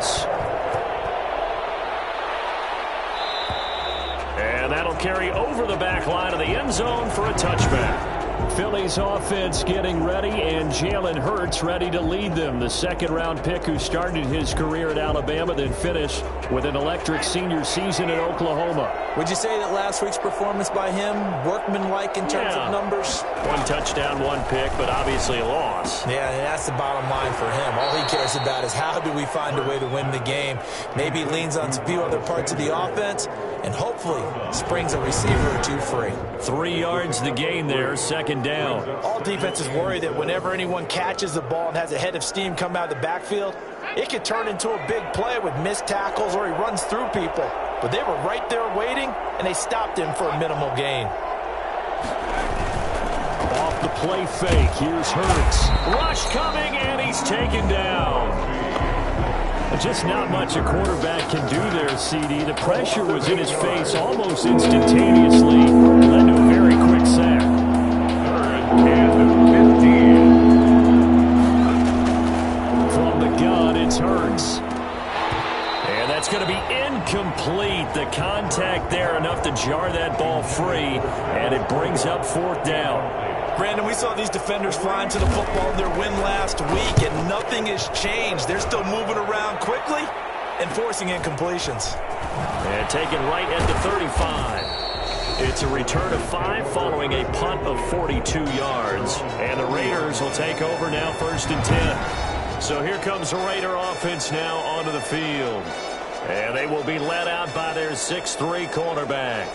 Hurts. And that'll carry over the back line of the end zone for a touchback. Philly's offense getting ready, and Jalen Hurts ready to lead them. The second-round pick who started his career at Alabama, then finished with an electric senior season at Oklahoma. Would you say that last week's performance by him, workmanlike in terms of numbers? 1 touchdown, 1 pick, but obviously a loss. Yeah, and that's the bottom line for him. All he cares about is how do we find a way to win the game. Maybe he leans on a few other parts of the offense, and hopefully springs a receiver or 2 free. 3 yards the gain there, second down. All defenses worry that whenever anyone catches the ball and has a head of steam come out of the backfield, it could turn into a big play with missed tackles or he runs through people. But they were right there waiting, and they stopped him for a minimal gain. Off the play fake, here's Hurts. Rush coming, and he's taken down. Just not much a quarterback can do there, CD. The pressure was in his face almost instantaneously. Led to a very quick sack. 3rd and 15. From the gun, it's Hurts. And that's going to be incomplete. The contact there enough to jar that ball free, and it brings up 4th down. Brandon, we saw these defenders flying to the football in their win last week, and nothing has changed. They're still moving around quickly and forcing incompletions. And taken right at the 35. It's a return of 5 following a punt of 42 yards. And the Raiders will take over now, 1st and 10. So here comes the Raider offense now onto the field. And they will be led out by their 6'3" cornerback.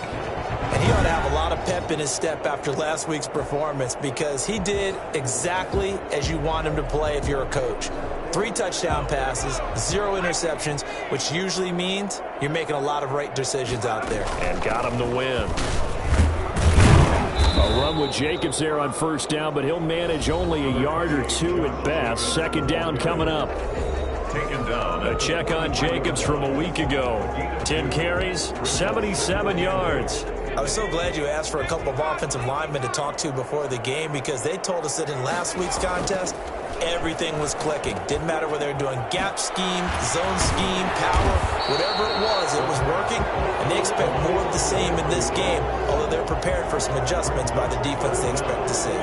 And he ought to have a lot of pep in his step after last week's performance, because he did exactly as you want him to play if you're a coach. 3 touchdown passes, 0 interceptions, which usually means you're making a lot of right decisions out there. And got him the win. A run with Jacobs there on 1st down, but he'll manage only a yard or 2 at best. 2nd down coming up. Taken down. A check on Jacobs from a week ago. 10 carries, 77 yards. I was so glad you asked for a couple of offensive linemen to talk to before the game, because they told us that in last week's contest, everything was clicking. Didn't matter whether they were doing gap scheme, zone scheme, power, whatever it was working, and they expect more of the same in this game, although they're prepared for some adjustments by the defense they expect to see.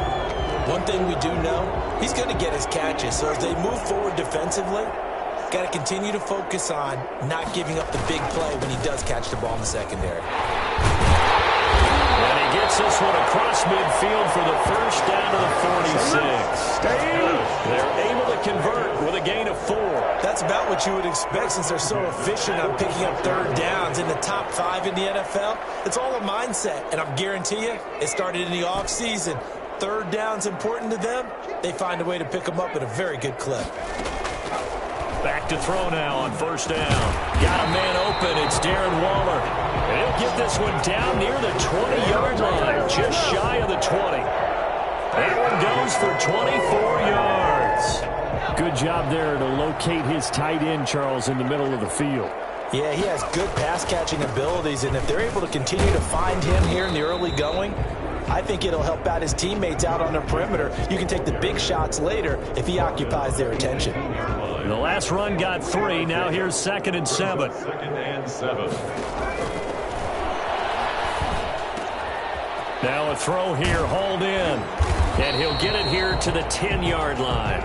One thing we do know, he's going to get his catches, so as they move forward defensively, got to continue to focus on not giving up the big play when he does catch the ball in the secondary. And he gets this one across midfield for the 1st down to the 46. They're able to convert with a gain of 4. That's about what you would expect, since they're so efficient on picking up 3rd downs in the top 5 in the NFL. It's all a mindset, and I'm guarantee you it started in the offseason. 3rd down's important to them. They find a way to pick them up at a very good clip. Back to throw now on 1st down. Got a man open. It's Darren Waller. And he'll get this one down near the 20-yard line, just shy of the 20. That one goes for 24 yards. Good job there to locate his tight end, Charles, in the middle of the field. Yeah, he has good pass-catching abilities, and if they're able to continue to find him here in the early going, I think it'll help out his teammates out on the perimeter. You can take the big shots later if he occupies their attention. The last run got 3. Now here's 2nd and 7. 2nd and 7. Now a throw here, hauled in. And he'll get it here to the 10-yard line.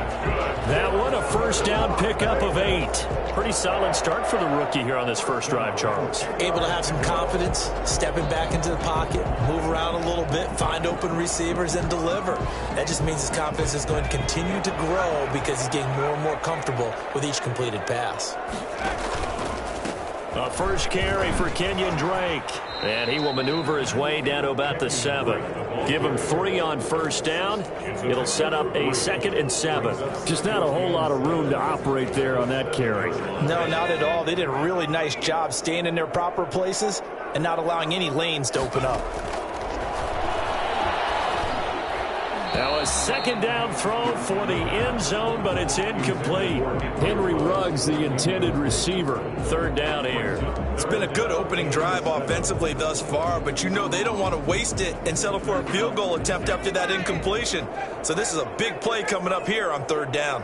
That one, a 1st down pickup of 8. Pretty solid start for the rookie here on this first drive, Charles. Able to have some confidence, stepping back into the pocket, move around a little bit, find open receivers, and deliver. That just means his confidence is going to continue to grow because he's getting more and more comfortable with each completed pass. A first carry for Kenyon Drake. And he will maneuver his way down to about the 7. Give him 3 on 1st down. It'll set up a 2nd and 7. Just not a whole lot of room to operate there on that carry. No, not at all. They did a really nice job staying in their proper places and not allowing any lanes to open up. Now a 2nd down throw for the end zone, but it's incomplete. Henry Ruggs, the intended receiver. 3rd down here. It's been a good opening drive offensively thus far, but you know they don't want to waste it and settle for a field goal attempt after that incompletion. So this is a big play coming up here on 3rd down.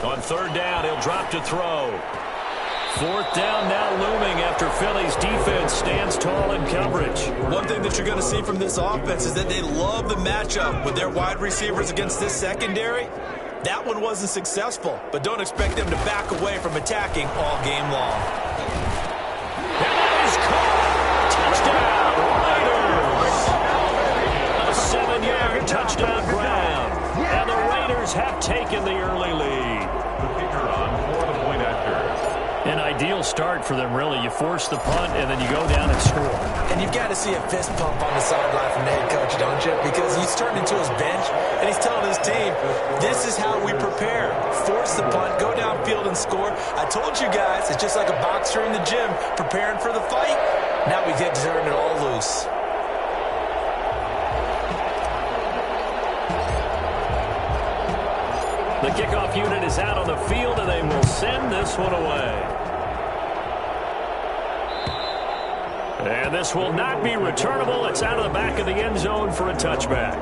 On third down, he'll drop to throw. Fourth down now looming after Philly's defense stands tall in coverage. One thing that you're going to see from this offense is that they love the matchup with their wide receivers against this secondary. That one wasn't successful, but don't expect them to back away from attacking all game long. And that is caught. Touchdown, Raiders. A 7-yard touchdown ground. And the Raiders have taken the early lead. An ideal start for them, really. You force the punt, and then you go down and score. And you've got to see a fist pump on the sideline from the head coach, don't you? Because he's turned into his bench, and he's telling his team, this is how we prepare. Force the punt, go downfield and score. I told you guys, it's just like a boxer in the gym preparing for the fight. Now we get to turn it all loose. The kickoff unit is out on the field, and they will send this one away. And this will not be returnable. It's out of the back of the end zone for a touchback.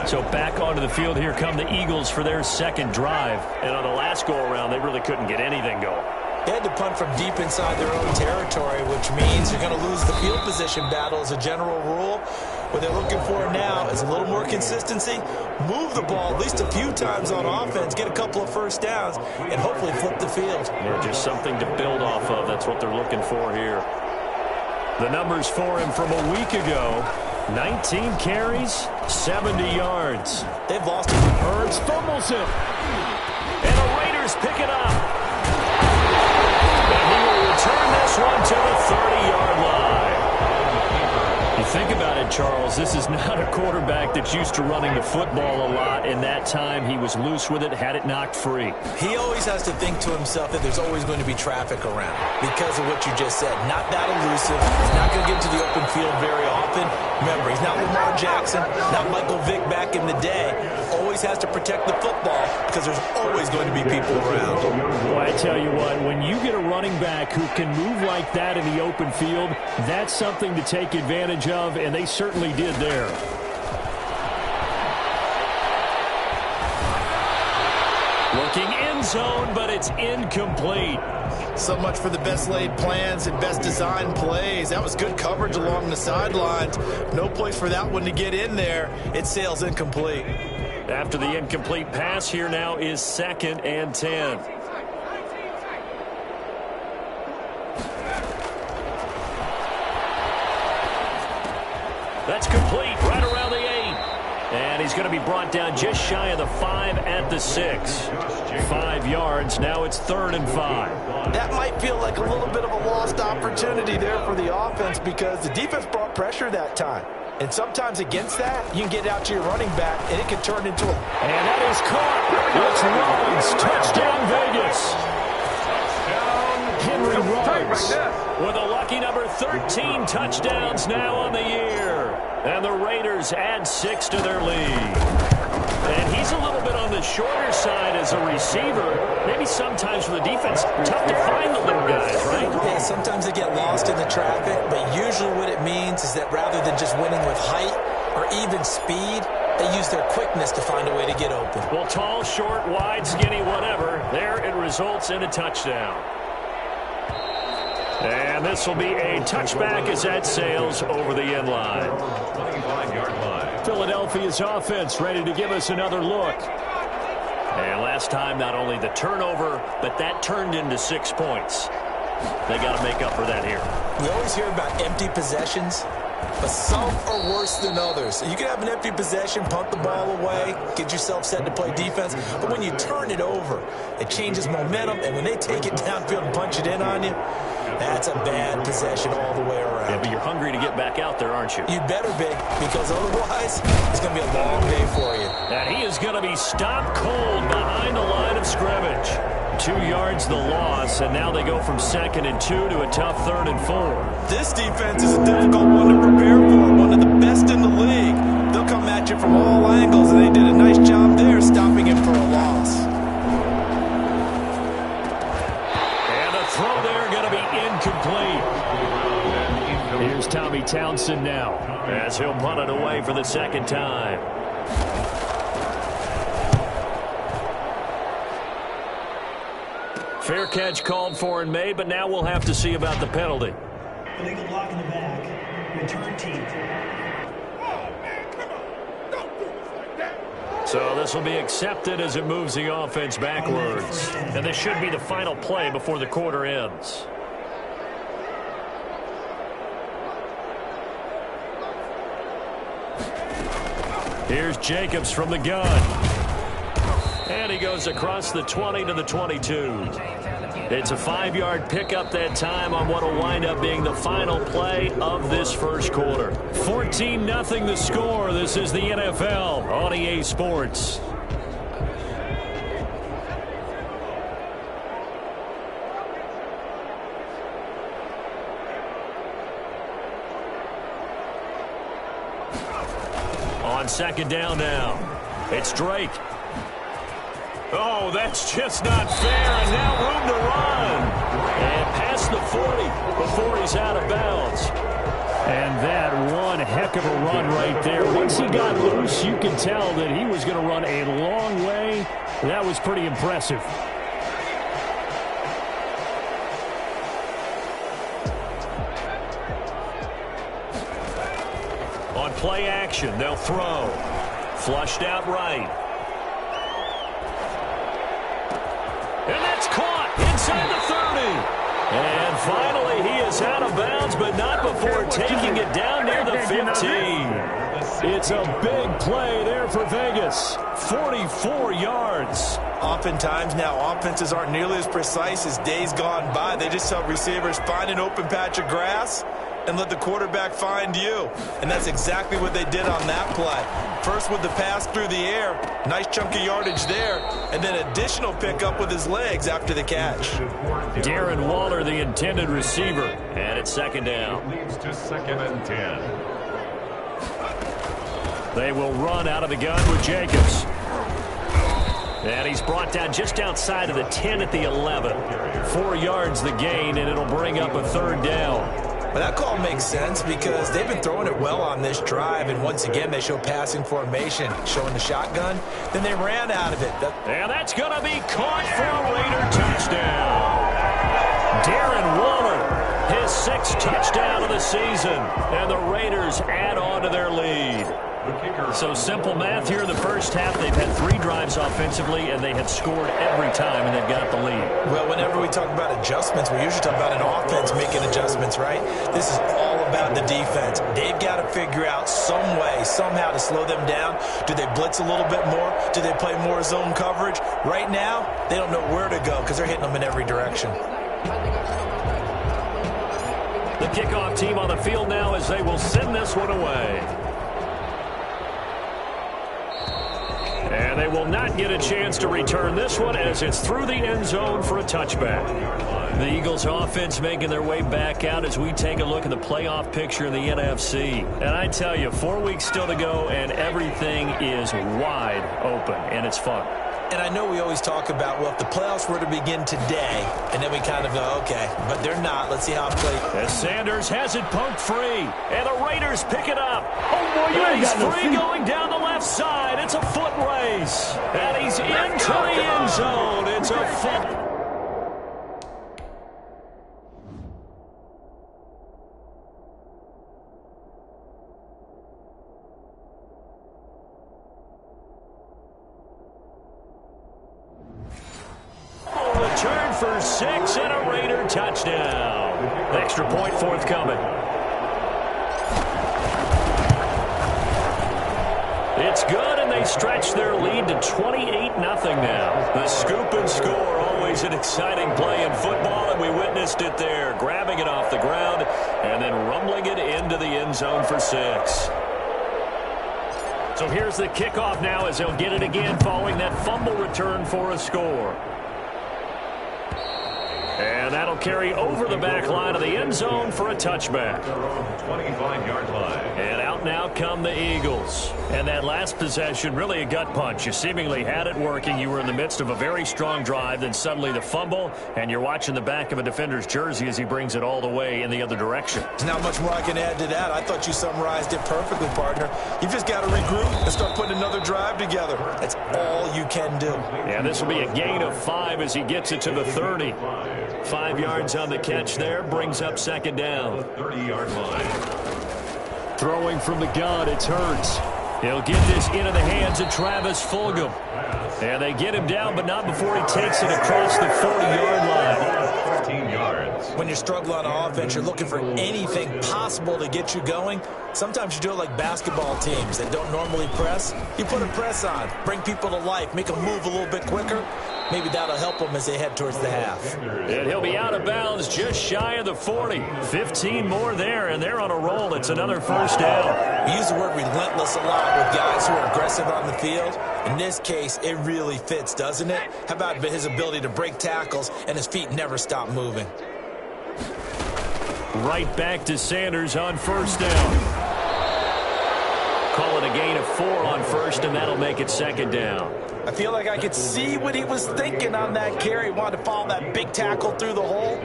So back onto the field, here come the Eagles for their second drive. And on the last go-around, they really couldn't get anything going. They had to punt from deep inside their own territory, which means you're going to lose the field position battle as a general rule. What they're looking for now is a little more consistency, move the ball at least a few times on offense, get a couple of first downs, and hopefully flip the field. Yeah, just something to build off of. That's what they're looking for here. The numbers for him from a week ago, 19 carries, 70 yards. They've lost him. Hurts fumbles him. And the Raiders pick it up. And he will return this one to the 30-yard line. You think about it, Charles, this is not a quarterback that's used to running the football a lot, and that time he was loose with it, had it knocked free. He always has to think to himself that there's always going to be traffic around because of what you just said. Not that elusive. He's not going to get to the open field very often. Remember, he's not Lamar Jackson, not Michael Vick back in the day. Always has to protect the football because there's always going to be people around. Well, I tell you what, when you get a running back who can move like that in the open field, that's something to take advantage of, and they certainly did there. Looking end zone, but it's incomplete. So much for the best laid plans and best designed plays. That was good coverage along the sidelines. No place for that one to get in there. It sails incomplete. After the incomplete pass, here now is 2nd and 10. That's complete right around the 8. And he's going to be brought down just shy of the 5 at the 6. 5 yards. Now it's 3rd and 5. That might feel like a little bit of a lost opportunity there for the offense because the defense brought pressure that time. And sometimes against that, you can get out to your running back, and it can turn into a... And that is caught. It's Ruggs. Touchdown, Vegas. Henry Ruggs with a lucky number 13 touchdowns now on the year. And the Raiders add 6 to their lead. And he's a little bit on the shorter side as a receiver. Maybe sometimes for the defense, tough to find the little guys, right? Yeah, sometimes they get lost in the traffic, but usually what it means is that rather than just winning with height or even speed, they use their quickness to find a way to get open. Well, tall, short, wide, skinny, whatever, there it results in a touchdown. And this will be a touchback as that sails over the end line. 25-yard line. Philadelphia's offense ready to give us another look. And last time, not only the turnover, but that turned into 6 points. They got to make up for that here. We always hear about empty possessions, but some are worse than others. So you can have an empty possession, punt the ball away, get yourself set to play defense. But when you turn it over, it changes momentum. And when they take it downfield and punch it in on you, that's a bad possession all the way around. Yeah, but you're hungry to get back out there, aren't you? You better be, because otherwise, it's going to be a long day for you. And he is going to be stopped cold behind the line of scrimmage. 2 yards the loss, and now they go from 2nd and 2 to a tough 3rd and 4. This defense is a difficult one to prepare for, one of the best in the league. They'll come at you from all angles, and they did a nice job there stopping him for a loss. And the throw there going to be incomplete. Here's Tommy Townsend now as he'll punt it away for the 2nd time. Fair catch called for and made, but now we'll have to see about the penalty. Illegal block in the back. Return team. So this will be accepted as it moves the offense backwards. And this should be the final play before the quarter ends. Here's Jacobs from the gun. And he goes across the 20 to the 22. It's a 5-yard pickup that time on what will wind up being the final play of this first quarter. 14-0 the score. This is the NFL on EA Sports. On second down now, it's Drake. Oh, that's just not fair, and now room to run. And past the 40 before he's out of bounds. And that one heck of a run right there. Once he got loose, you could tell that he was going to run a long way. That was pretty impressive. On play action, they'll throw. Flushed out right. And that's caught inside the 30. And finally, he is out of bounds, but not before taking it down near the 15. It's a big play there for Vegas. 44 yards. Oftentimes now, offenses aren't nearly as precise as days gone by. They just help receivers find an open patch of grass and let the quarterback find you. And that's exactly what they did on that play. First with the pass through the air, nice chunk of yardage there, and then additional pickup with his legs after the catch. Darren Waller, the intended receiver, and it's second down. Leads to 2nd and 10. They will run out of the gun with Jacobs. And he's brought down just outside of the 10 at the 11. 4 yards the gain, and it'll bring up a third down. Well, that call makes sense because they've been throwing it well on this drive, and once again they show passing formation, showing the shotgun. Then they ran out of it. And that's going to be caught for a Raider touchdown. Darren Waller, his 6th touchdown of the season, and the Raiders add on to their lead. So simple math here in the first half. They've had 3 drives offensively, and they have scored every time, and they've got the lead. Well, whenever we talk about adjustments, we usually talk about an offense making adjustments, right? This is all about the defense. They've got to figure out some way, somehow to slow them down. Do they blitz a little bit more? Do they play more zone coverage? Right now, they don't know where to go because they're hitting them in every direction. The kickoff team on the field now as they will send this one away. And they will not get a chance to return this one as it's through the end zone for a touchback. The Eagles offense making their way back out as we take a look at the playoff picture in the NFC. And I tell you, 4 weeks still to go and everything is wide open and it's fun. And I know we always talk about, well, if the playoffs were to begin today, and then we kind of go, okay, but they're not. Let's see how it plays. As Sanders has it poked free, and the Raiders pick it up. Oh, boy, and he's free going down the left side. It's a foot race, and he's into the end zone. It's a foot. Return for 6 and a Raider touchdown. Extra point forthcoming. It's good, and they stretch their lead to 28-0 now. The scoop and score, always an exciting play in football, and we witnessed it there, grabbing it off the ground and then rumbling it into the end zone for 6. So here's the kickoff now as they'll get it again following that fumble return for a score. And that'll carry over the back line of the end zone for a touchback. 25-yard line. And out now come the Eagles. And that last possession, really a gut punch. You seemingly had it working. You were in the midst of a very strong drive. Then suddenly the fumble, and you're watching the back of a defender's jersey as he brings it all the way in the other direction. There's not much more I can add to that. I thought you summarized it perfectly, partner. You've just got to regroup and start putting another drive together. That's all you can do. Yeah, this will be a gain of 5 as he gets it to the 30. 5 yards on the catch there, brings up second down. 30-yard line. Throwing from the gun, it's Hurts. He'll get this into the hands of Travis Fulgham. And they get him down, but not before he takes it across the 40-yard line. 15 yards. When you're struggling on offense, you're looking for anything possible to get you going. Sometimes you do it like basketball teams that don't normally press. You put a press on, bring people to life, make them move a little bit quicker. Maybe that'll help them as they head towards the half. And he'll be out of bounds just shy of the 40. 15 more there, and they're on a roll. It's another first down. We use the word relentless a lot with guys who are aggressive on the field. In this case, it really fits, doesn't it? How about his ability to break tackles and his feet never stop moving? Right back to Sanders on first down. Call it a gain of 4 on first, and that'll make it second down. I feel like I could see what he was thinking on that carry. Wanted to follow that big tackle through the hole.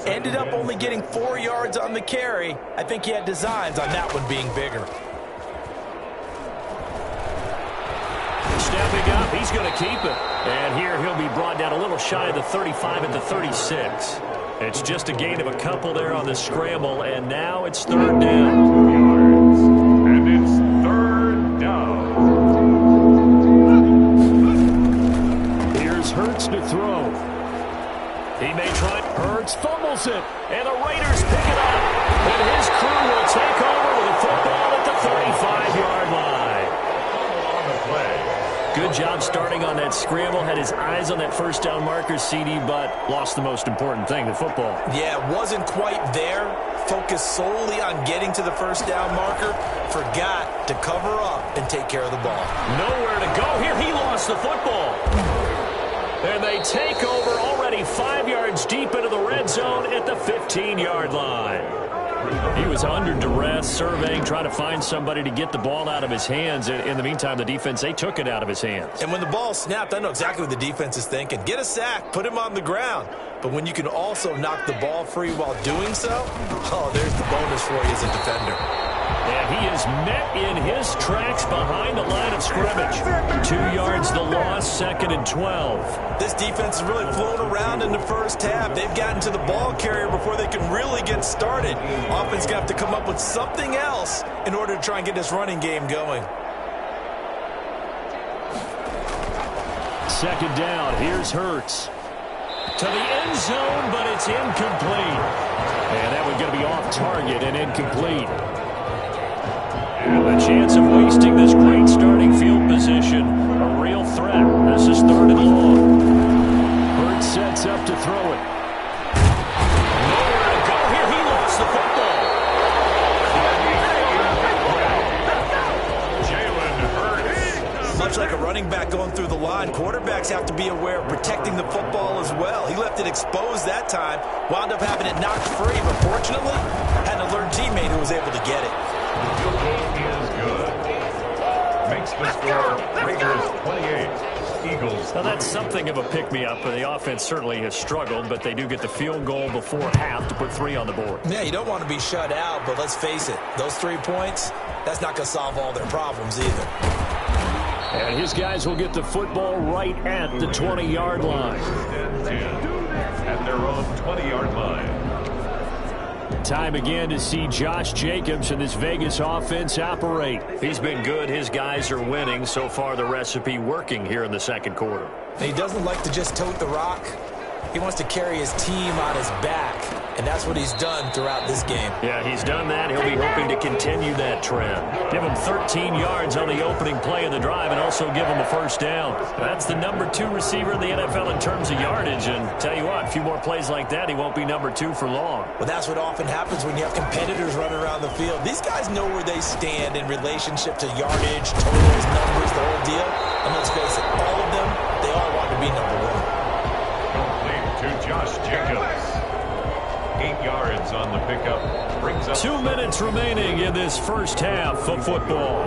Ended up only getting 4 yards on the carry. I think he had designs on that one being bigger. Stepping up, he's going to keep it. And here he'll be brought down a little shy of the 35 at the 36. It's just a gain of a couple there on the scramble, and now it's third down. 2 yards. And it's third down. Here's Hurts to throw. He may try. Hurts fumbles it, and the Raiders pick it up. And his crew will take over with a football at the 35-yard line. On the play. Good job starting on that scramble. Had his eyes on that first down marker, CD, but lost the most important thing, the football. Yeah, wasn't quite there. Focused solely on getting to the first down marker. Forgot to cover up and take care of the ball. Nowhere to go here. He lost the football. And they take over already 5 yards deep into the red zone at the 15-yard line. He was under duress, surveying, trying to find somebody to get the ball out of his hands. In the meantime, the defense, they took it out of his hands. And when the ball snapped, I know exactly what the defense is thinking. Get a sack, put him on the ground. But when you can also knock the ball free while doing so, oh, there's the bonus for you as a defender. And he is met in his tracks behind the line of scrimmage. 2 yards the loss, second and 12. This defense has really flown around in the first half. They've gotten to the ball carrier before they can really get started. Offense got to come up with something else in order to try and get this running game going. Second down, here's Hurts. To the end zone, but it's incomplete. And that one's going to be off target and incomplete. And the chance of wasting this great starting field position, a real threat. This is third and long. Hurts sets up to throw it. Nowhere to go here. He lost the football. Jalen Hurts. Much like a running back going through the line, quarterbacks have to be aware of protecting the football as well. He left it exposed that time, wound up having it knocked free, but fortunately, had an alert teammate who was able to get it. Is good. Makes the score Raiders 28. Eagles. Now that's something of a pick-me-up. The offense certainly has struggled, but they do get the field goal before half to put 3 on the board. Yeah, you don't want to be shut out, but let's face it, those 3 points, that's not going to solve all their problems either. And his guys will get the football right at the 20-yard line. And 10 at their own 20-yard line. Time again to see Josh Jacobs and this Vegas offense operate. He's been good. His guys are winning. So far, the recipe working here in the second quarter. And he doesn't like to just tote the rock. He wants to carry his team on his back, and that's what he's done throughout this game. Yeah, he's done that. He'll be hoping to continue that trend. Give him 13 yards on the opening play of the drive and also give him a first down. That's the number 2 receiver in the NFL in terms of yardage, and tell you what, a few more plays like that, he won't be number 2 for long. Well, that's what often happens when you have competitors running around the field. These guys know where they stand in relationship to yardage, totals, numbers, the whole deal. And let's face it, all of them, they all want to be number 1. Complete to Josh Jacobs. 8 yards on the pickup. Brings up 2 minutes remaining in this first half of football.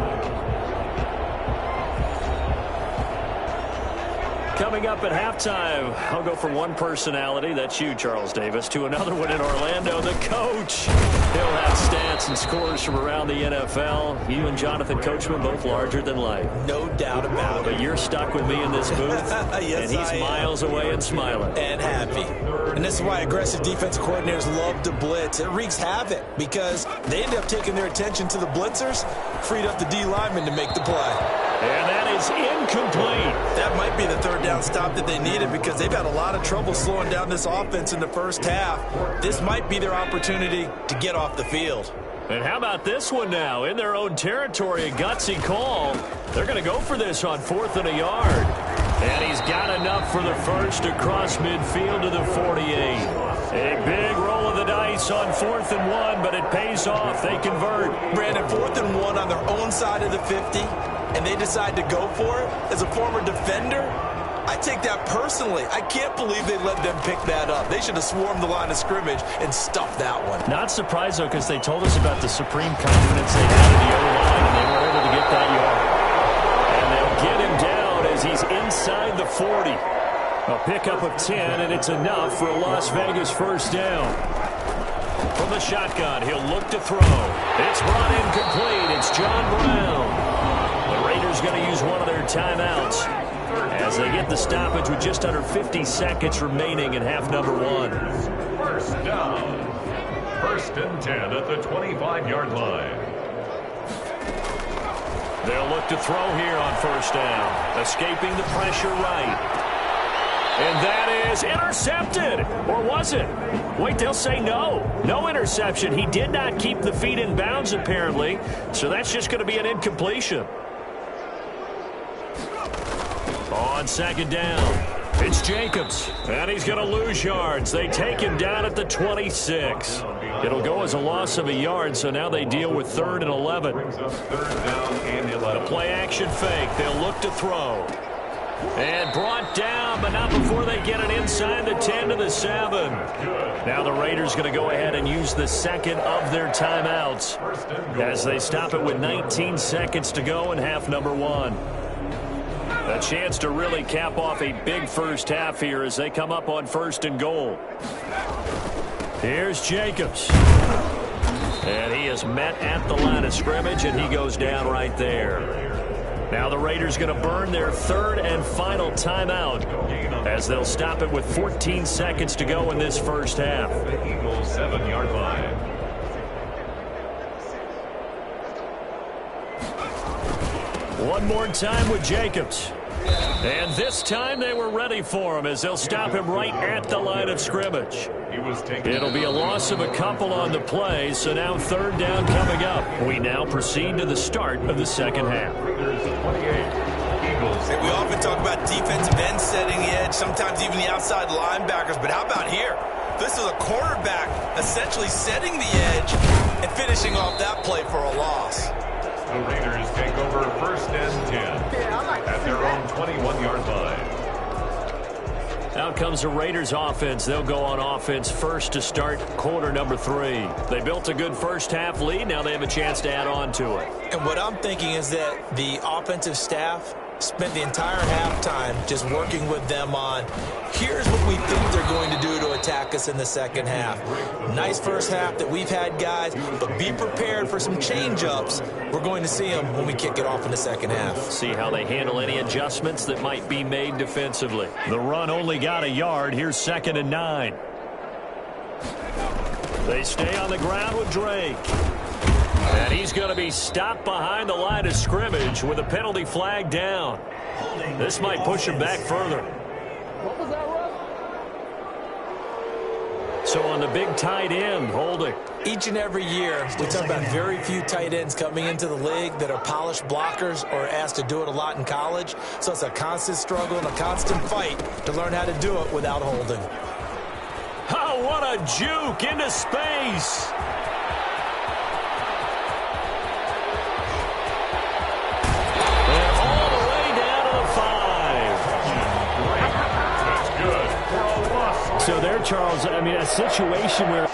Coming up at halftime, I'll go from one personality, that's you, Charles Davis, to another one in Orlando, the coach. He'll have stats and scores from around the NFL. You and Jonathan Coachman, both larger than life. No doubt about it. But you're stuck with me in this booth, Yes, and he's miles away and smiling. And happy. And this is why aggressive defense coordinators love to blitz. It wreaks havoc because they end up taking their attention to the blitzers, freed up the D linemen to make the play. And that is incomplete. That might be the third down stop that they needed because they've had a lot of trouble slowing down this offense in the first half. This might be their opportunity to get off the field. And how about this one now? In their own territory, a gutsy call. They're going to go for this on 4th and a yard. And he's got enough for the first across midfield to the 48. A big roll of the dice on 4th and 1, but it pays off. They convert. Brandon, 4th and 1 on their own side of the 50, and they decide to go for it. As a former defender, I take that personally. I can't believe they let them pick that up. They should have swarmed the line of scrimmage and stuffed that one. Not surprised, though, because they told us about the supreme confidence they had in the O-line, and they were able to get that yard. And they'll get him down as he's inside the 40. A pickup of 10, and it's enough for a Las Vegas first down. From the shotgun, he'll look to throw. It's brought in complete. It's John Brown. The Raiders going to use one of their timeouts as they get the stoppage with just under 50 seconds remaining in half number 1. first down. 1st and 10 at the 25-yard line. They'll look to throw here on 1st down. Escaping the pressure right. And that is intercepted. Or was it? Wait, they'll say no. No interception. He did not keep the feet in bounds, apparently. So that's just going to be an incompletion. On 2nd down, it's Jacobs. And he's going to lose yards. They take him down at the 26. It'll go as a loss of a yard, so now they deal with 3rd and 11. Brings up 3rd down and 11. The play action fake. They'll look to throw. And brought down, but not before they get it inside the 10 to the 7. Now the Raiders going to go ahead and use the second of their timeouts as they stop it with 19 seconds to go in half number 1. A chance to really cap off a big first half here as they come up on 1st and goal. Here's Jacobs. And he is met at the line of scrimmage, and he goes down right there. Now the Raiders going to burn their 3rd and final timeout as they'll stop it with 14 seconds to go in this first half. The Eagles 7-yard line. One more time with Jacobs. And this time they were ready for him as they'll stop him right at the line of scrimmage. It'll be a loss of a couple on the play, so now 3rd down coming up. We now proceed to the start of the second half. We often talk about defensive ends setting the edge, sometimes even the outside linebackers, but how about here? This is a quarterback essentially setting the edge and finishing off that play for a loss. The Raiders take over 1st and 10 at their own 21-yard line. Out comes the Raiders offense. They'll go on offense first to start quarter number 3. They built a good first half lead. Now they have a chance to add on to it. And what I'm thinking is that the offensive staff spent the entire halftime just working with them on, here's what we think they're going to do to attack us in the second half. Nice first half that we've had, guys, but be prepared for some change-ups. We're going to see them when we kick it off in the second half. See how they handle any adjustments that might be made defensively. The run only got a yard. Here's 2nd and 9. They stay on the ground with Drake. And he's going to be stopped behind the line of scrimmage with a penalty flag down. This might push him back further. So on the big tight end, holding. Each and every year, we talk about very few tight ends coming into the league that are polished blockers or asked to do it a lot in college. So it's a constant struggle and a constant fight to learn how to do it without holding. Oh, what a juke into space. So they're there, Charles. I mean, a situation where...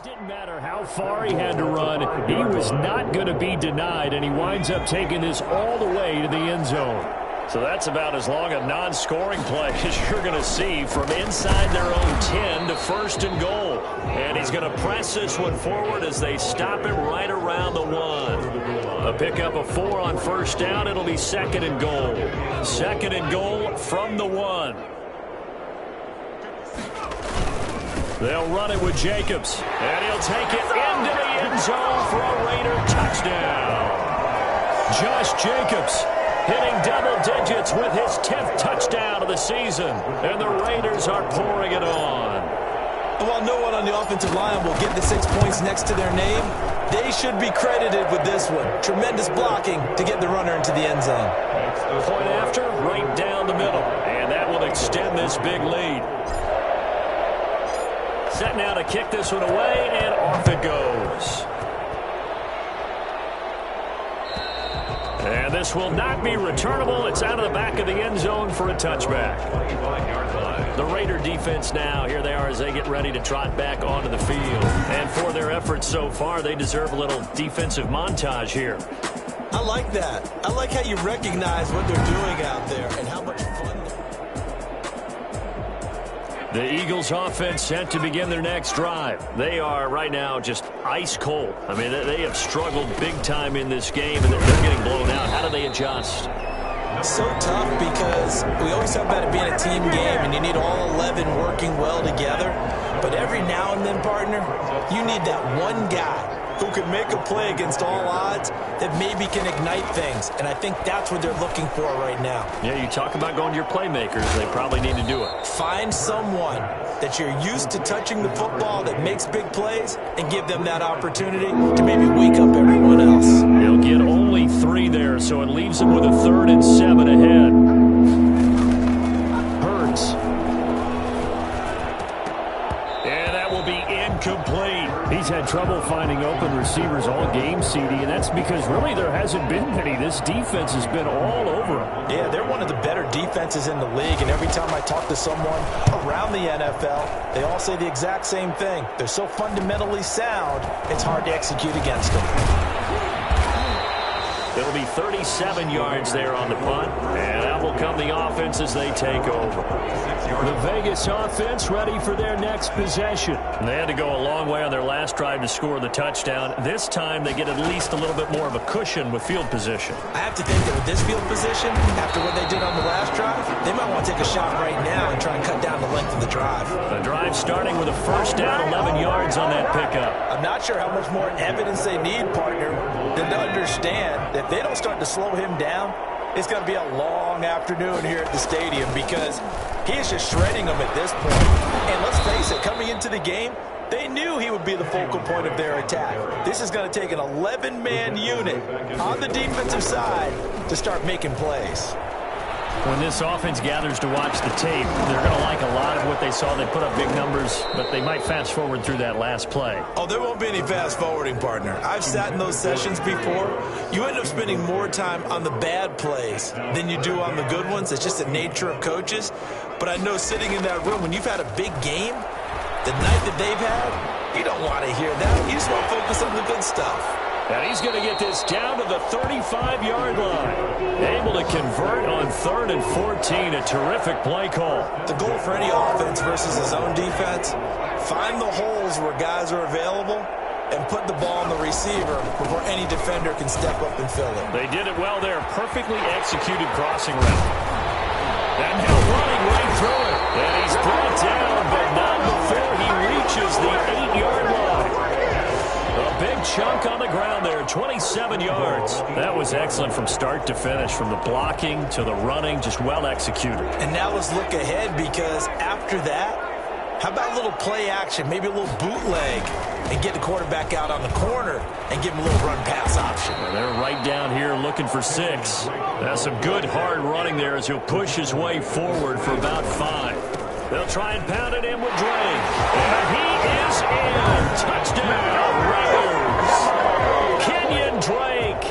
Didn't matter how far he had to run, he was not going to be denied, and he winds up taking this all the way to the end zone. So that's about as long a non-scoring play as you're going to see from inside their own 10 to first and goal. And he's going to press this one forward as they stop him right around the 1. A pickup of 4 on first down. It'll be second and goal. Second and goal from the 1. They'll run it with Jacobs, and he'll take it into the end zone for a Raider touchdown. Josh Jacobs hitting double digits with his 10th touchdown of the season, and the Raiders are pouring it on. While no one on the offensive line will get the 6 points next to their name, they should be credited with this one. Tremendous blocking to get the runner into the end zone. Point after, right down the middle, and that will extend this big lead. Set now to kick this one away, and off it goes. And this will not be returnable. It's out of the back of the end zone for a touchback. The Raider defense now, here they are as they get ready to trot back onto the field. And for their efforts so far, they deserve a little defensive montage here. I like that. I like how you recognize what they're doing out there and how much fun they're... The Eagles offense set to begin their next drive. They are right now just ice cold. I mean, they have struggled big time in this game, and they're getting blown out. How do they adjust? So tough because we always talk about it being a team game, and you need all 11 working well together. But every now and then, partner, you need that one guy who can make a play against all odds that maybe can ignite things. And I think that's what they're looking for right now. Yeah, you talk about going to your playmakers. They probably need to do it. Find someone that you're used to touching the football that makes big plays and give them that opportunity to maybe wake up everyone else. He'll get only 3 there, so it leaves him with a 3rd and 7 ahead. Hurts. And that will be incomplete. He's had trouble finding open receivers all game, CD, and that's because really there hasn't been many. This defense has been all over him. Yeah, they're one of the better defenses in the league, and every time I talk to someone around the NFL, they all say the exact same thing. They're so fundamentally sound, it's hard to execute against them. It'll be 37 yards there on the punt, and out will come the offense as they take over. The Vegas offense ready for their next possession. They had to go a long way on their last drive to score the touchdown. This time they get at least a little bit more of a cushion with field position. I have to think that with this field position, after what they did on the last drive, they might want to take a shot right now and try and cut down the length of the drive. The drive starting with a first down, 11 yards on that pickup. I'm not sure how much more evidence they need, partner, than to understand that if they don't start to slow him down, it's going to be a long afternoon here at the stadium because he is just shredding them at this point. And let's face it, coming into the game, they knew he would be the focal point of their attack. This is going to take an 11-man unit on the defensive side to start making plays. When this offense gathers to watch the tape, they're going to like a lot of what they saw. They put up big numbers, but they might fast forward through that last play. Oh, there won't be any fast forwarding, partner. I've sat in those sessions before. You end up spending more time on the bad plays than you do on the good ones. It's just the nature of coaches. But I know sitting in that room, when you've had a big game, the night that they've had, You don't want to hear that. You just want to focus on the good stuff. And he's going to get this down to the 35-yard line. Able to convert on 3rd and 14. A terrific play call. The goal for any offense versus his own defense, find the holes where guys are available and put the ball on the receiver before any defender can step up and fill it. They did it well there. Perfectly executed crossing route. And now running right through it. And he's brought down, but not before he reaches the 8-yard line. A big chunk on the ground there, 27 yards. That was excellent from start to finish, from the blocking to the running, just well executed. And now let's look ahead, because after that, how about a little play action, maybe a little bootleg, and get the quarterback out on the corner and give him a little run-pass option. Well, they're right down here looking for 6. That's some good hard running there as he'll push his way forward for about 5. They'll try and pound it in with Drake. And he is in. Touchdown, Raiders. Kenyon Drake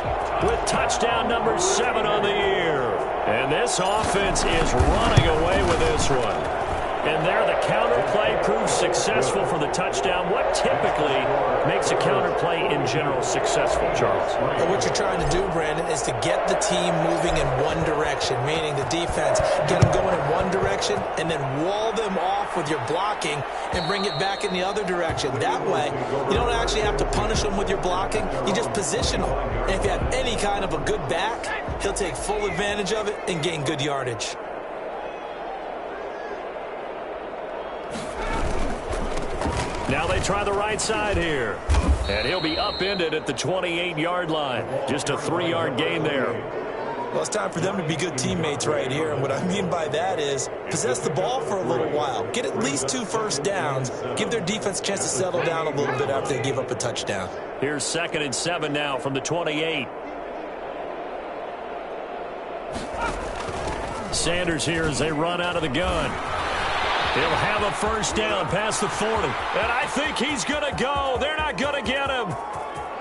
with touchdown number 7 on the year. And this offense is running away with this one. And there, the counter play proves successful for the touchdown. What typically makes a counter play in general successful, Charles? And what you're trying to do, Brandon, is to get the team moving in one direction, meaning the defense, get them going in one direction, and then wall them off with your blocking and bring it back in the other direction. That way, you don't actually have to punish them with your blocking. You just position them. And if you have any kind of a good back, he'll take full advantage of it and gain good yardage. Now they try the right side here. And he'll be upended at the 28-yard line. Just a 3-yard gain there. Well, it's time for them to be good teammates right here. And what I mean by that is possess the ball for a little while. Get at least 2 first downs. Give their defense a chance to settle down a little bit after they give up a touchdown. Here's 2nd and 7 now from the 28. Sanders here as they run out of the gun. He'll have a first down past the 40. And I think he's going to go. They're not going to get him.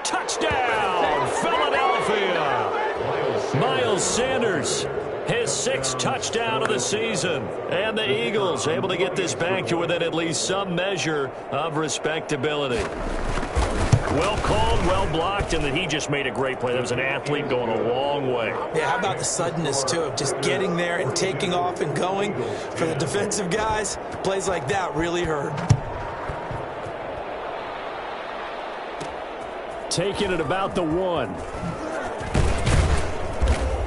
Touchdown, Philadelphia. Miles Sanders, his 6th touchdown of the season. And the Eagles able to get this back to within at least some measure of respectability. Well called, well blocked, and then he just made a great play. That was an athlete going a long way. Yeah, how about the suddenness, too, of just getting there and taking off and going? For the defensive guys, plays like that really hurt. Taking it about the 1.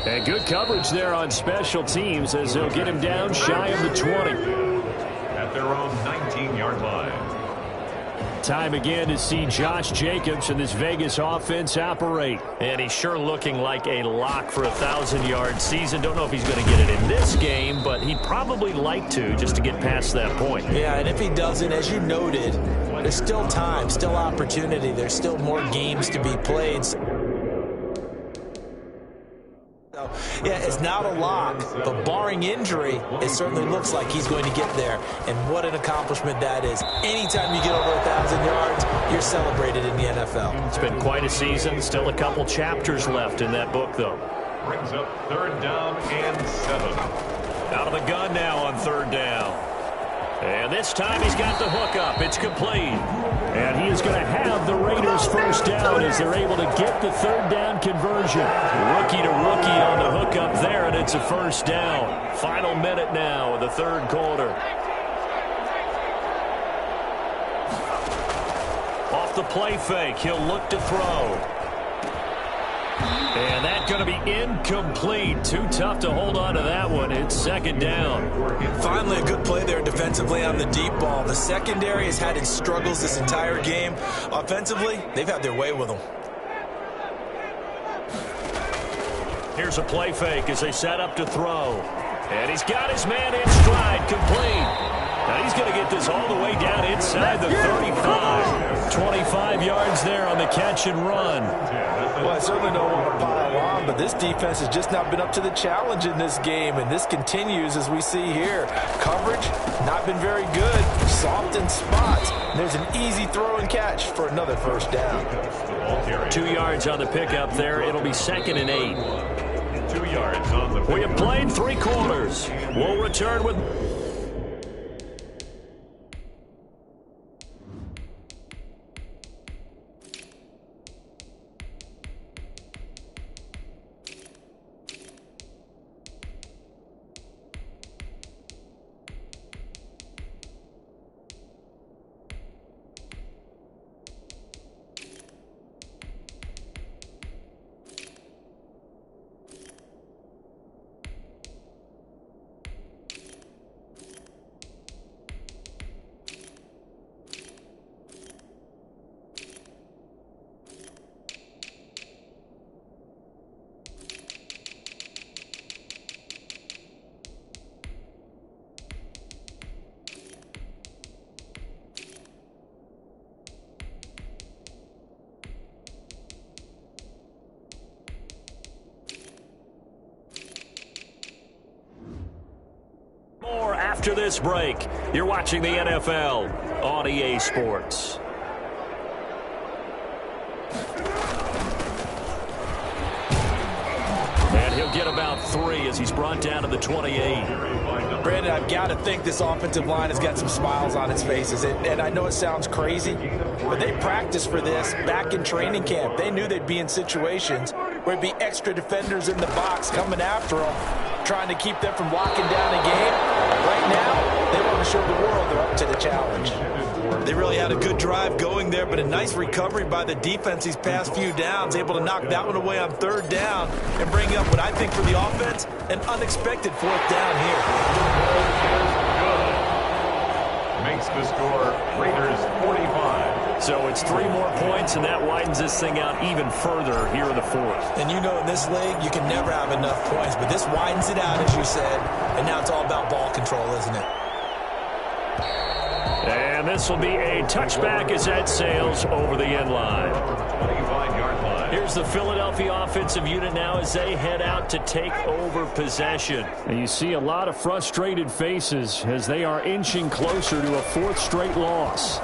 And good coverage there on special teams as they'll get him down shy of the 20. At their own 19-yard line. Time again to see Josh Jacobs and this Vegas offense operate. And he's sure looking like a lock for a 1,000-yard season. Don't know if he's going to get it in this game, but he'd probably like to just to get past that point. Yeah, and if he doesn't, as you noted, there's still time, still opportunity. There's still more games to be played. So, yeah, it's not a lock, but barring injury, it certainly looks like he's going to get there. And what an accomplishment that is. Anytime you get over 1,000 yards, you're celebrated in the NFL. It's been quite a season. Still a couple chapters left in that book, though. Brings up 3rd down and 7. Out of the gun now on 3rd down. And this time he's got the hook up. It's complete. And he is going to have the Raiders first down as they're able to get the 3rd down conversion. Rookie to rookie on the hook up there, and it's a first down. Final minute now of the 3rd quarter. Off the play fake, he'll look to throw. And that's going to be incomplete. Too tough to hold on to that one. It's 2nd down. Finally, a good play there defensively on the deep ball. The secondary has had its struggles this entire game. Offensively, they've had their way with them. Here's a play fake as they set up to throw. And he's got his man in stride, complete. Now he's going to get this all the way down inside the 35. 25 yards there on the catch and run. Well, I certainly don't want to pile on, but this defense has just not been up to the challenge in this game, and this continues as we see here. Coverage, not been very good. Soft in spots. And there's an easy throw and catch for another first down. 2 yards on the pickup there. It'll be 2nd and 8. 2 yards on the pickup. We have played 3 quarters. We'll return with... after this break. You're watching the NFL on EA Sports. And he'll get about 3 as he's brought down to the 28. Brandon, I've got to think this offensive line has got some smiles on its faces. And I know it sounds crazy, but they practiced for this back in training camp. They knew they'd be in situations where it'd be extra defenders in the box coming after them, trying to keep them from locking down a game. Right now, they want to show the world they're up to the challenge. They really had a good drive going there, but a nice recovery by the defense these past few downs, able to knock that one away on 3rd down and bring up what I think for the offense, an unexpected 4th down here. Makes the score Raiders 45. So it's 3 more points, and that widens this thing out even further here in the 4th. And you know in this league, you can never have enough points, but this widens it out, as you said, and now it's all about ball control, isn't it? And this will be a touchback as that sails over the end line. 25-yard line. Here's the Philadelphia offensive unit now as they head out to take over possession. And you see a lot of frustrated faces as they are inching closer to a 4th straight loss.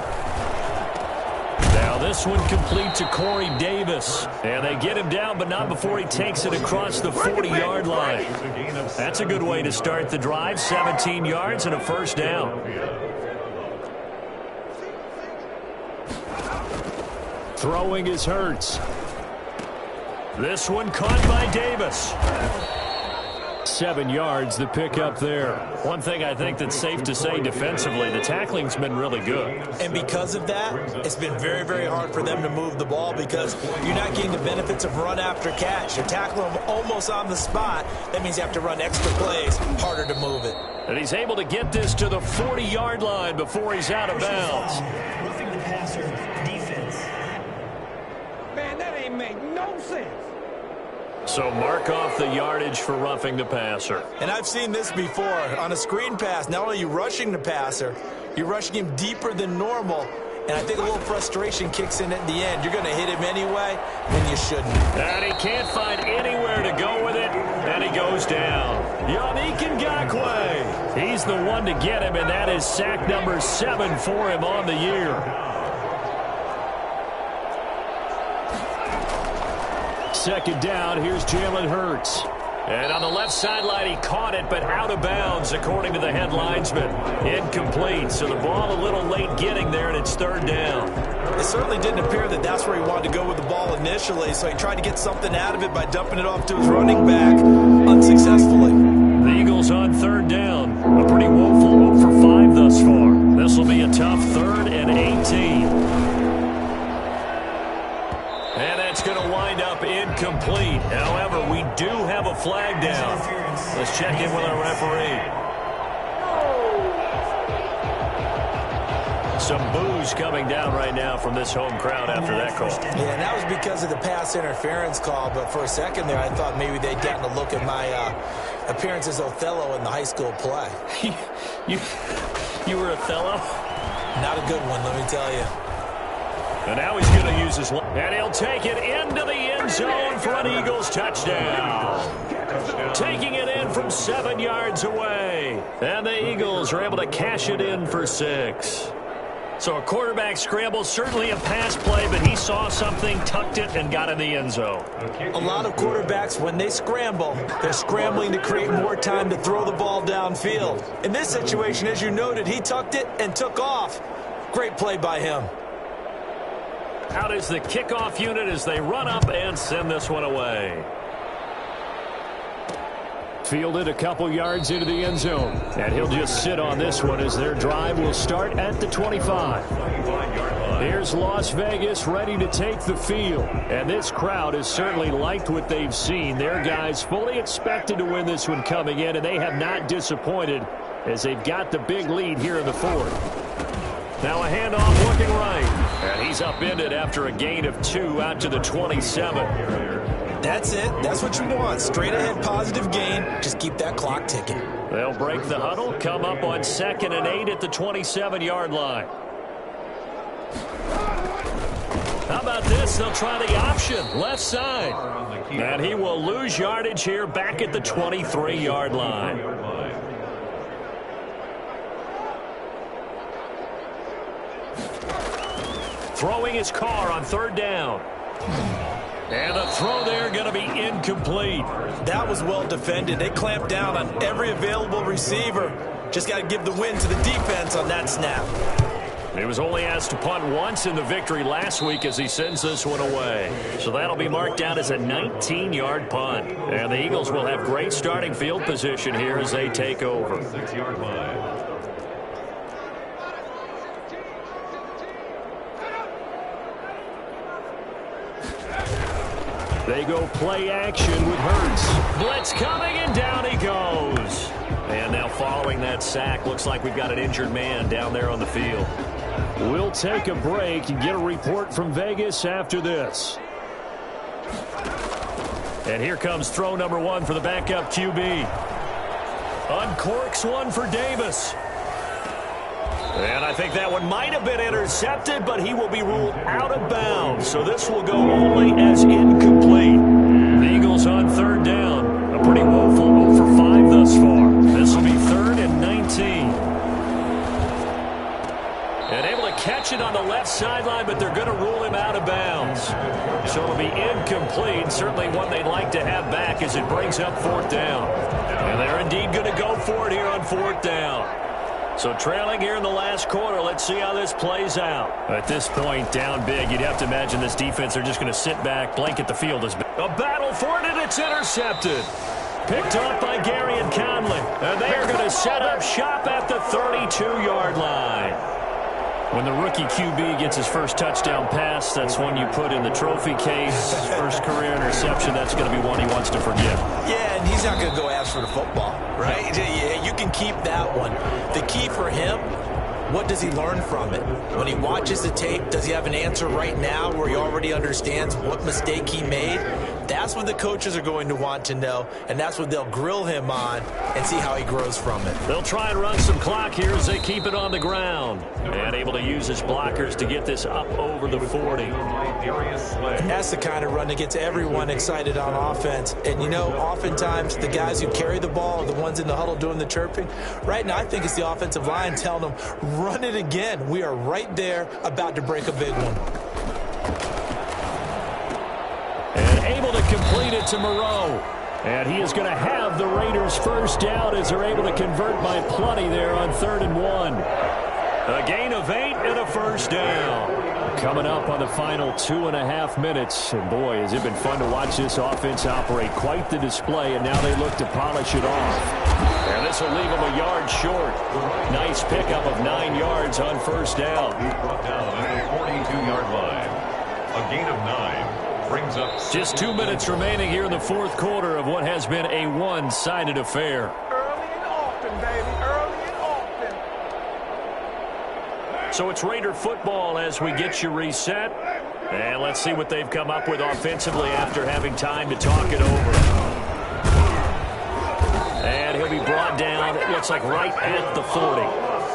Now this one complete to Corey Davis. And they get him down, but not before he takes it across the 40-yard line. That's a good way to start the drive. 17 yards and a 1st down. Throwing is Hurts. This one caught by Davis. 7 yards, the pickup there. One thing I think that's safe to say defensively, the tackling's been really good. And because of that, it's been very, very hard for them to move the ball because you're not getting the benefits of run after catch. You're tackling them almost on the spot. That means you have to run extra plays, harder to move it. And he's able to get this to the 40-yard line before he's out of bounds. Roughing the passer, defense. Man, that ain't make no sense. So mark off the yardage for roughing the passer. And I've seen this before. On a screen pass, not only are you rushing the passer, you're rushing him deeper than normal. And I think a little frustration kicks in at the end. You're going to hit him anyway when you shouldn't. And he can't find anywhere to go with it, and he goes down. Yannick Ngakoue. He's the one to get him, and that is sack number 7 for him on the year. Second down, here's Jalen Hurts. And on the left sideline, he caught it, but out of bounds, according to the head linesman. Incomplete, so the ball a little late getting there, and it's 3rd down. It certainly didn't appear that that's where he wanted to go with the ball initially, so he tried to get something out of it by dumping it off to his running back unsuccessfully. The Eagles on 3rd down. A pretty woeful 0 for 5 thus far. This will be a tough 3rd and 18. And that's going to wind up incomplete. However, we do have a flag down. Let's check in with our referee. Some boos coming down right now from this home crowd after that call. Yeah, and that was because of the pass interference call. But for a second there, I thought maybe they'd gotten a look at my appearance as Othello in the high school play. You were Othello? Not a good one, let me tell you. And now he's going to use his... And he'll take it into the end zone for an Eagles touchdown. Taking it in from 7 yards away. And the Eagles are able to cash it in for 6. So a quarterback scramble, certainly a pass play, but he saw something, tucked it, and got in the end zone. A lot of quarterbacks, when they scramble, they're scrambling to create more time to throw the ball downfield. In this situation, as you noted, he tucked it and took off. Great play by him. Out is the kickoff unit as they run up and send this one away. Fielded a couple yards into the end zone. And he'll just sit on this one as their drive will start at the 25. Here's Las Vegas ready to take the field. And this crowd has certainly liked what they've seen. Their guys fully expected to win this one coming in, and they have not disappointed as they've got the big lead here in the 4th. Now a handoff looking right. And he's upended after a gain of 2 out to the 27. That's it. That's what you want. Straight ahead positive gain. Just keep that clock ticking. They'll break the huddle, come up on 2nd and 8 at the 27-yard line. How about this? They'll try the option, left side. And he will lose yardage here back at the 23-yard line. Throwing his car on third down. And the throw there going to be incomplete. That was well defended. They clamped down on every available receiver. Just got to give the win to the defense on that snap. He was only asked to punt once in the victory last week as he sends this one away. So that'll be marked down as a 19-yard punt. And the Eagles will have great starting field position here as they take over. 6-yard line. They go play action with Hurts. Blitz coming, and down he goes. And now following that sack, looks like we've got an injured man down there on the field. We'll take a break and get a report from Vegas after this. And here comes throw number one for the backup QB. Uncorks one for Davis. And I think that one might have been intercepted, but he will be ruled out of bounds. So this will go only as incomplete. The Eagles on third down. A pretty woeful 0 for 5 thus far. This will be 3rd and 19. And able to catch it on the left sideline, but they're going to rule him out of bounds. So it'll be incomplete. Certainly one they'd like to have back as it brings up 4th down. And they're indeed going to go for it here on 4th down. So trailing here in the last quarter. Let's see how this plays out. At this point, down big, you'd have to imagine this defense, they're just going to sit back, blanket the field. A battle for it, and it's intercepted. Picked off by Gary and Conley. And they are going to set up shop at the 32-yard line. When the rookie QB gets his first touchdown pass, that's one you put in the trophy case. First career interception, that's going to be one he wants to forget. Yeah, and he's not going to go ask for the football, right? Yeah, you can keep that one. The key for him, what does he learn from it? When he watches the tape, does he have an answer right now where he already understands what mistake he made? That's what the coaches are going to want to know, and that's what they'll grill him on and see how he grows from it. They'll try and run some clock here as they keep it on the ground. And able to use his blockers to get this up over the 40. That's the kind of run that gets everyone excited on offense. And, you know, oftentimes the guys who carry the ball are the ones in the huddle doing the chirping. Right now, I think it's the offensive line telling them, run it again. We are right there about to break a big one. And able to complete it to Moreau. And he is going to have the Raiders first down as they're able to convert by plenty there on 3rd and 1. A gain of 8 and a first down. Coming up on the final 2.5 minutes. And boy, has it been fun to watch this offense operate. Quite the display, and now they look to polish it off. And this will leave them a yard short. Nice pickup of 9 yards on first down. Brought down at the 42-yard line. A gain of 9. Brings up just 2 minutes remaining here in the 4th quarter of what has been a one-sided affair. Early and often, baby. Early and often. So it's Raider football as we get you reset. And let's see what they've come up with offensively after having time to talk it over. And he'll be brought down, it looks like right at the 40.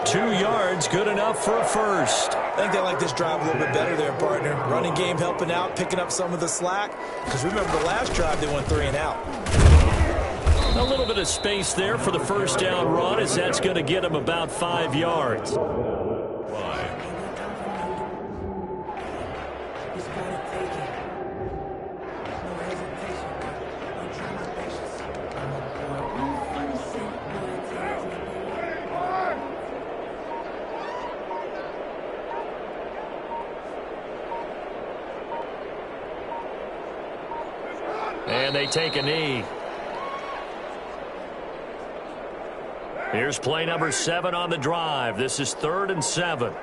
2 yards, good enough for a first. I think they like this drive a little bit better there, partner. Running game helping out, picking up some of the slack. Because remember the last drive, they went 3 and out. A little bit of space there for the first down run as that's going to get him about 5 yards. And they take a knee. Here's play number 7 on the drive. This is 3rd and 7.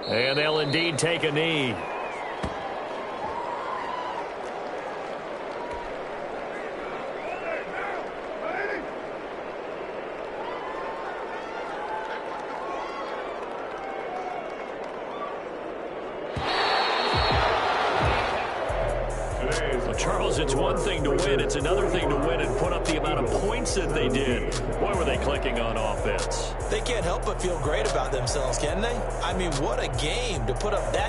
And they'll indeed take a knee. Charles, it's one thing to win. It's another thing to win and put up the amount of points that they did. Boy, were they clicking on offense. They can't help but feel great about themselves, can they? I mean, what a game to put up that